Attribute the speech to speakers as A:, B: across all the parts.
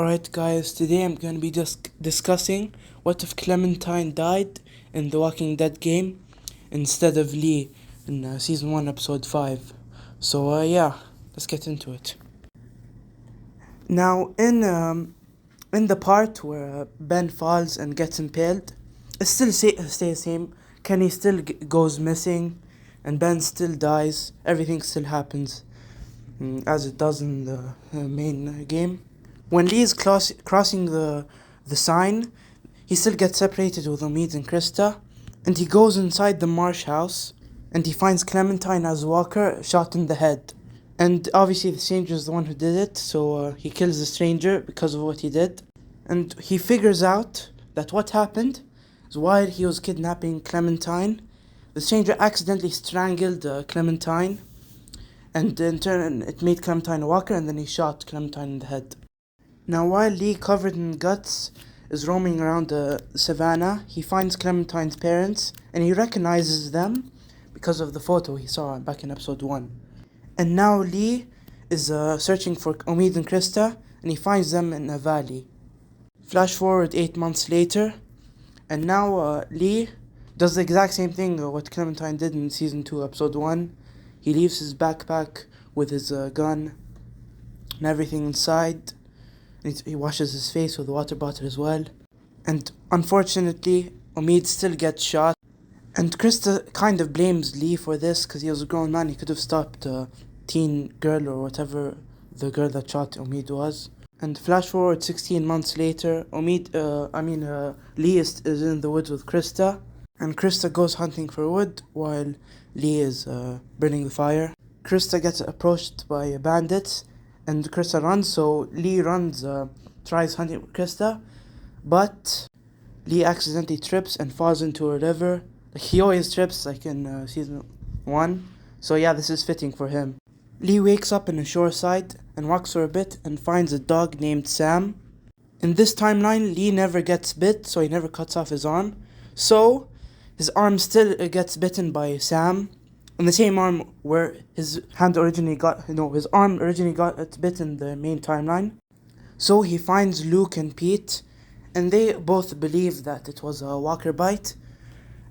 A: Alright guys, today I'm going to be just discussing what if Clementine died in the Walking Dead game instead of Lee in Season 1 Episode 5. So yeah, let's get into it. Now in the part where Ben falls and gets impaled, it still stays the same. Kenny still goes missing and Ben still dies. Everything still happens as it does in the main game. When Lee is crossing the sign, he still gets separated with Omid and Krista, and he goes inside the Marsh house, and he finds Clementine as Walker shot in the head. And obviously the stranger is the one who did it, so he kills the stranger because of what he did. And he figures out that what happened is while he was kidnapping Clementine, the stranger accidentally strangled Clementine, and in turn it made Clementine a Walker, and then he shot Clementine in the head. Now, while Lee, covered in guts, is roaming around the savannah, he finds Clementine's parents, and he recognizes them because of the photo he saw back in episode 1. And now Lee is searching for Omid and Krista, and he finds them in a valley. Flash forward 8 months later, and now Lee does the exact same thing what Clementine did in season 2, episode 1. He leaves his backpack with his gun and everything inside. He washes his face with a water bottle as well. And unfortunately, Omid still gets shot. And Krista kind of blames Lee for this because he was a grown man. He could have stopped a teen girl or whatever the girl that shot Omid was. And flash forward 16 months later, Lee is in the woods with Krista. And Krista goes hunting for wood while Lee is burning the fire. Krista gets approached by bandits. And Krista runs, so Lee runs, tries hunting with Krista, but Lee accidentally trips and falls into a river. Like he always trips, like in season 1. So yeah, this is fitting for him. Lee wakes up in a shoreside and walks for a bit and finds a dog named Sam. In this timeline, Lee never gets bit, so he never cuts off his arm. So his arm still gets bitten by Sam. On the same arm where his arm originally got it bit in the main timeline. So he finds Luke and Pete, and they both believe that it was a walker bite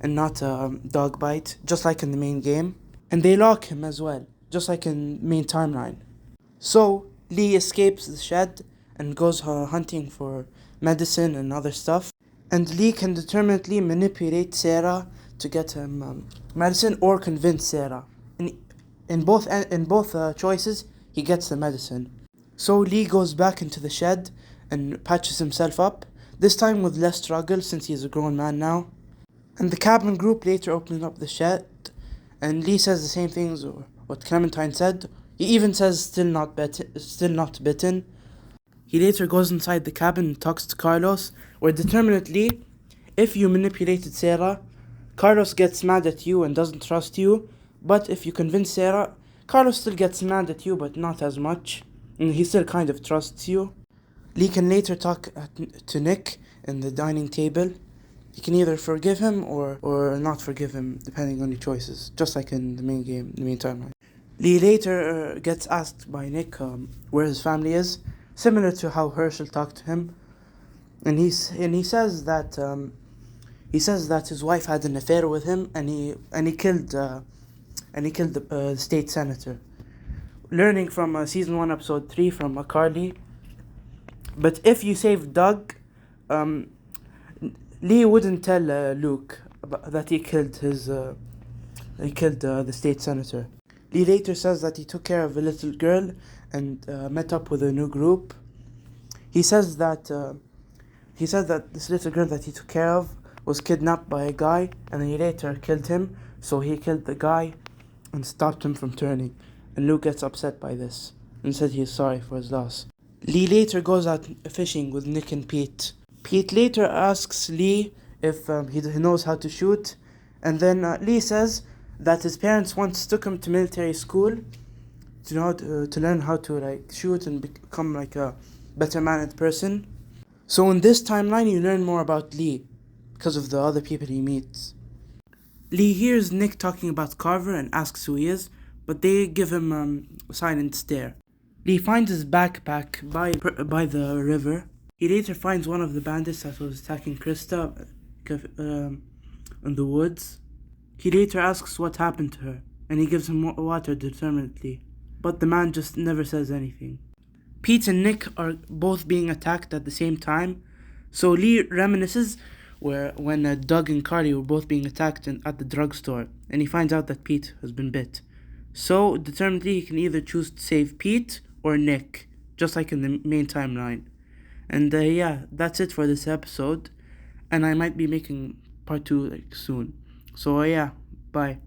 A: and not a dog bite, just like in the main game. And they lock him as well, just like in main timeline. So Lee escapes the shed and goes hunting for medicine and other stuff. And Lee can determinedly manipulate Sarah to get him medicine or convince Sarah. In both choices, he gets the medicine. So Lee goes back into the shed and patches himself up, this time with less struggle since he's a grown man now. And the cabin group later opens up the shed, and Lee says the same things or what Clementine said. He even says still not bitten. He later goes inside the cabin and talks to Carlos, where determinedly, if you manipulated Sarah, Carlos gets mad at you and doesn't trust you, but if you convince Sarah, Carlos still gets mad at you but not as much, and he still kind of trusts you. Lee can later talk to Nick in the dining table. He can either forgive him or not forgive him, depending on your choices, just like in the main game, the main timeline. Lee later gets asked by Nick where his family is, similar to how Herschel talked to him, and he says that his wife had an affair with him, and he killed the state senator. Learning from season 1 episode 3 from Carly. But if you save Doug, Lee wouldn't tell Luke that he killed the state senator. Lee later says that he took care of a little girl and met up with a new group. He says that this little girl that he took care of was kidnapped by a guy, and he later killed him, so he killed the guy and stopped him from turning. And Luke gets upset by this and said he is sorry for his loss. Lee later goes out fishing with Nick and Pete. Pete later asks Lee if he knows how to shoot, and then Lee says that his parents once took him to military school to learn how to shoot and become a better mannered person. So in this timeline, you learn more about Lee because of the other people he meets. Lee hears Nick talking about Carver and asks who he is, but they give him a silent stare. Lee finds his backpack by the river. He later finds one of the bandits that was attacking Krista in the woods. He later asks what happened to her, and he gives him water determinedly. But the man just never says anything. Pete and Nick are both being attacked at the same time, so Lee reminisces when Doug and Carly were both being attacked at the drugstore, and he finds out that Pete has been bit. So, determinedly, he can either choose to save Pete or Nick, just like in the main timeline. And yeah, that's it for this episode, and I might be making part 2 soon. So yeah, bye.